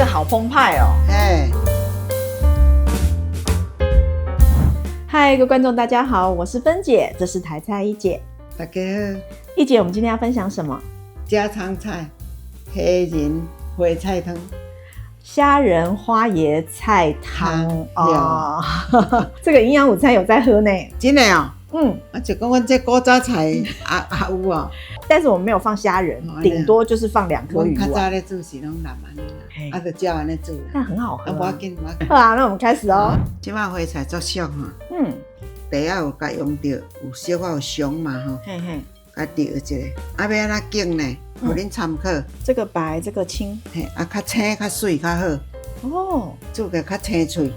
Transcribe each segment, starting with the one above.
个好澎湃哦！哎，嗨，各位观众，大家好，我是芬姐，这是台菜一姐。大家好，一姐，我们今天要分享什么？家常菜，黑仁花菜汤。虾仁花椰菜汤哦，这个营养午餐有在喝呢。真的哦，嗯，就讲阮这古早菜有哦。但是我们没有放虾仁，顶多就是放2颗鱼丸。阮较早咧煮是拢南安尼啦，就照安尼煮啦。但很好喝。无要紧，无要紧。好啊，那我们开始哦。即摆花菜作俗哈，第一有甲用到有小可有姜嘛吼，嘿嘿，甲调一下，要安怎拣呢？互恁参考。这个白，这个青。嘿，较青较水较好。哦，煮个较青脆，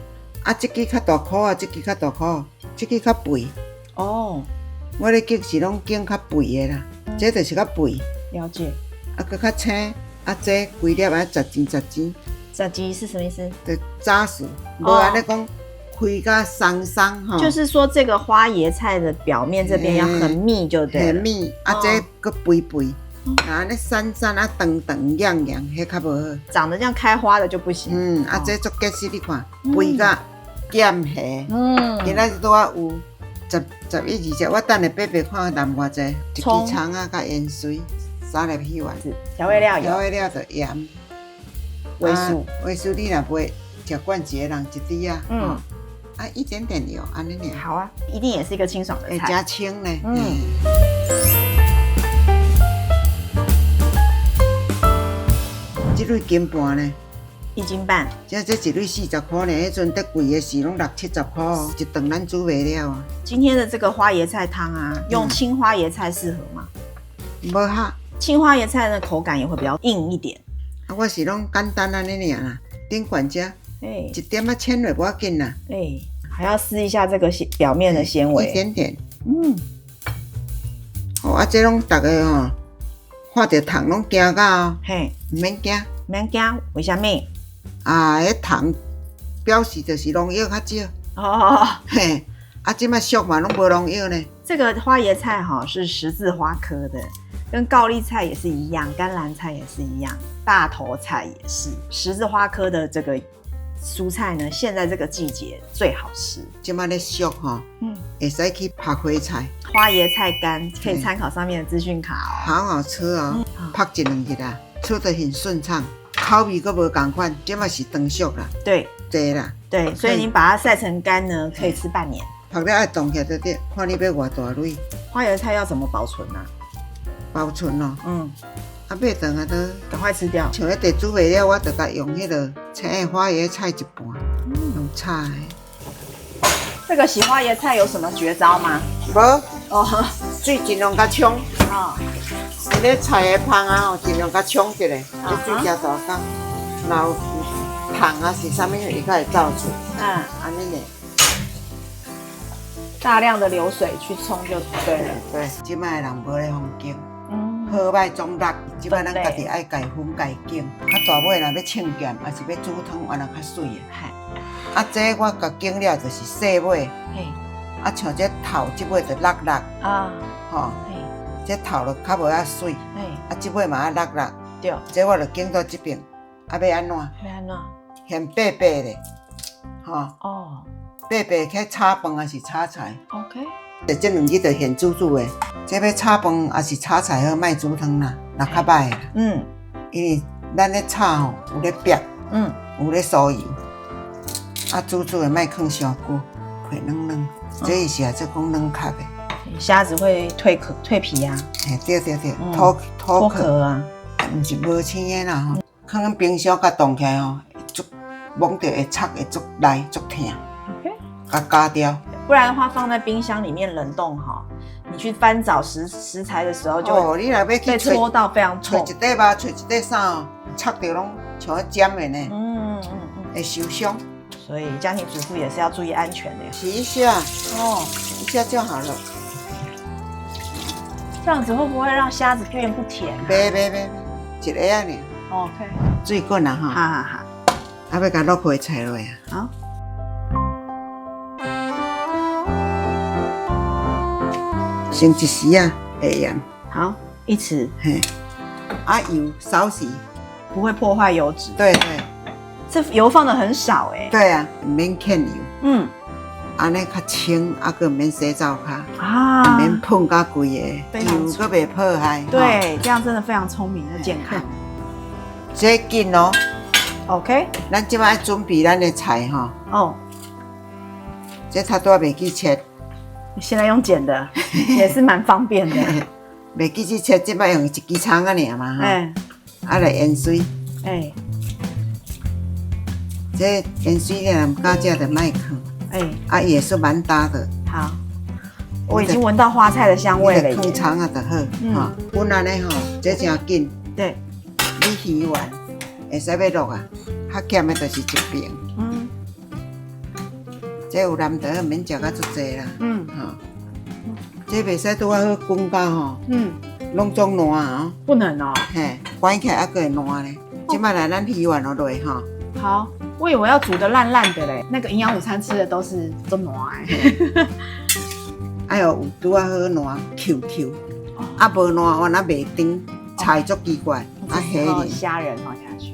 这支较大颗啊，这支较大颗，这支较肥。哦，我咧拣是拢拣较肥的啦，这就是较肥。了解。佮较青，这规粒10钱。炸鸡是什么意思？就扎实，无安尼讲开甲松松吼。就是说这个花椰菜的表面这边要很密就对了。很密，这佮肥肥。安尼散散长长样样，迄较无好。长得像开花的就不行。这足结实，你看，肥甲咸虾。今仔日拄啊有11、20，我等下白看淡偌济，一支葱啊，甲盐水撒入去完。调味料有。调味料就盐、味素你若袂食惯一个人一滴啊。一点点油，安尼尔。好啊，一定也是一个清爽的菜。会加清呢。这类斤半呢，1斤半。这一类40块呢，迄阵得贵的是拢60、70块哦，一顿咱煮袂了啊。今天的这个花椰菜汤啊，用青花椰菜适合吗？无哈，青花椰菜的口感也会比较硬一点。我是拢简单安尼尔啦，顶管只，一点纤维不要紧啦。还要撕一下这个表面的纤维，一点点。这拢大家吼。看到糖拢惊到哦，唔免惊，唔免惊，为什么？迄糖表示就是农药较少。即摆俗嘛，拢无农药呢。这个花椰菜哈是十字花科的，跟高丽菜也是一样，甘蓝菜也是一样，大头菜也是十字花科的这个蔬菜呢。现在这个季节最好吃。即摆咧俗吼，会使去拍花菜。花椰菜干可以参考上面的资讯卡哦，好好吃哦，拍1、2日啊，吃得很顺畅，口味阁无同款，这嘛是长熟啦，对啦，对，所以你把它晒成干呢，可以吃半年。拍了爱冻起来得，看你要偌大蕊。花椰菜要怎么保存啊？保存哦，买顿啊都赶快吃掉。像迄地煮袂了，我就甲用迄个青的花椰菜一半，用炒的。这个洗花椰菜有什么绝招吗？无水尽量甲冲。你咧菜的芳啊，尽量甲冲一下，你水加大缸，然后糖啊是啥物，伊才会走出。安尼呢。大量的流水去冲就对了。对，即摆人无咧风景。好歹总落，即摆咱家己爱家分家拣。较大尾若要称咸，还是要煮汤，原来较水的。这我甲拣了就是细尾。像这头这尾就落吼，这头就较无遐水。这尾嘛要落。对。这我就拣到这边，要安怎？要安怎？嫌白白的，吼。白白去炒饭还是炒菜 ？OK。这2日就现煮的，这要炒饭还是炒菜好，莫煮汤啦，那较歹啦。因为咱咧炒吼有咧煸，有咧酥油，煮的莫放伤久，配软。这是啊，这讲软壳的。虾子会蜕皮啊。对，脱壳啊，毋是无青的啦吼。放冰箱甲冻起来吼，足摸到会插会足来足疼。甲加掉。不然的话，放在冰箱里面冷冻哈，你去翻找食材的时候就会你若要去戳到非常痛。找一块肉，找一块啥哦，插到拢像要尖的呢。会受伤。所以家庭主妇也是要注意安全的。洗一下洗一下就好了。这样子会不会让虾子变不甜？别，一个啊呢。OK。水滚啦哈。好。要甲落花菜落啊。好。先一匙啊，下盐。好，1匙。油少许，不会破坏油脂。对，这油放的很少哎。对啊，免欠油。嗯，安尼较清，个免洗澡卡，啊，免碰甲贵的，油佫袂破坏。对，这样真的非常聪明又健康。这紧哦。OK， 咱即摆准备咱的菜哈。哦，这差多袂去切。现在用剪的也是蛮方便的。袂记去切，即摆用一支葱啊尔嘛哈。啊来盐水。这盐水你若唔敢食就莫放。也是蛮搭的。好，我已经闻到花菜的香味了。放葱啊就好。哈，阮安尼吼，这真紧。对。你鱼丸会使要落啊，较咸的就是一边。这有难得免食甲足济啦。这袂使拄啊好滚到吼。拢总烂哦。不能哦。嘿，关起来还会烂咧。即摆来咱鱼丸落哈。好，我以为要煮得烂烂的嘞。那个营养午餐吃的都是烂的。哎呦，有拄啊好烂 QQ， 啊无烂我那袂长，菜足奇怪。虾仁放下去。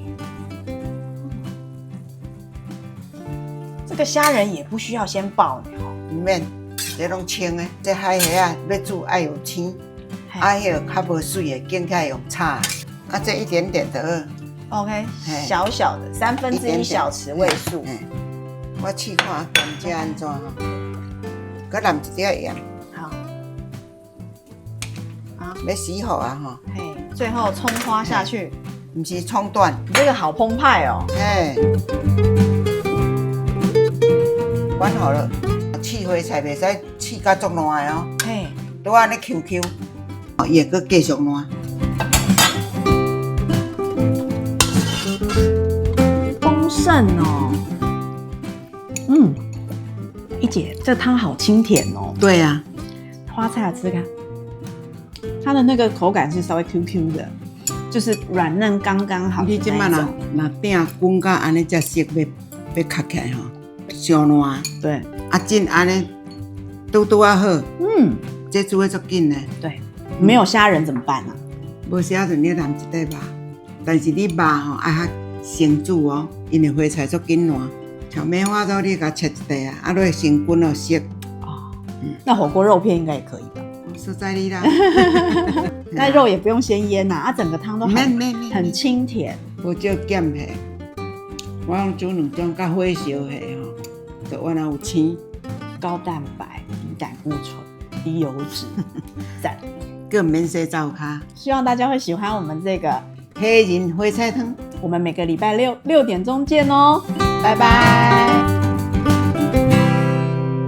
这个虾仁也不需要先爆呢。唔免，这拢清的。这海虾啊，要煮爱有青，迄个较无水的，更加用炒。这一点点的。OK， 小小的1/3小匙味素。我试看甘蔗安怎吼，佮淋一点盐。好。要洗好啊吼。最后葱花下去。不是葱段。你这个好澎湃哦。关好了，试花菜袂使试甲足烂的哦。拄安尼 QQ， 也佮继续烂。丰盛哦。一姐，这汤好清甜哦。对呀。花菜吃看，它的那个口感是稍微 QQ 的，就是软嫩刚刚好。你即摆若鼎滚到安尼才色要卡起来吼，上烂。对。真安尼拄啊好。这煮的足紧的。对。没有虾仁怎么办啊？无虾仁你淋一块肉，但是你肉吼爱较先煮哦，因为花菜足紧烂。荞麦花豆你甲切一块啊，落先滚了熟。那火锅肉片应该也可以吧？实在你啦。那肉也不用先腌呐，整个汤都很清甜。无少咸虾，我用煮2种较火烧虾吼，就原来有青，高蛋白、低胆固醇、低油脂，赞。更免洗澡卡。希望大家会喜欢我们这个黑人花菜汤。我们每个礼拜六6点钟见哦，拜拜。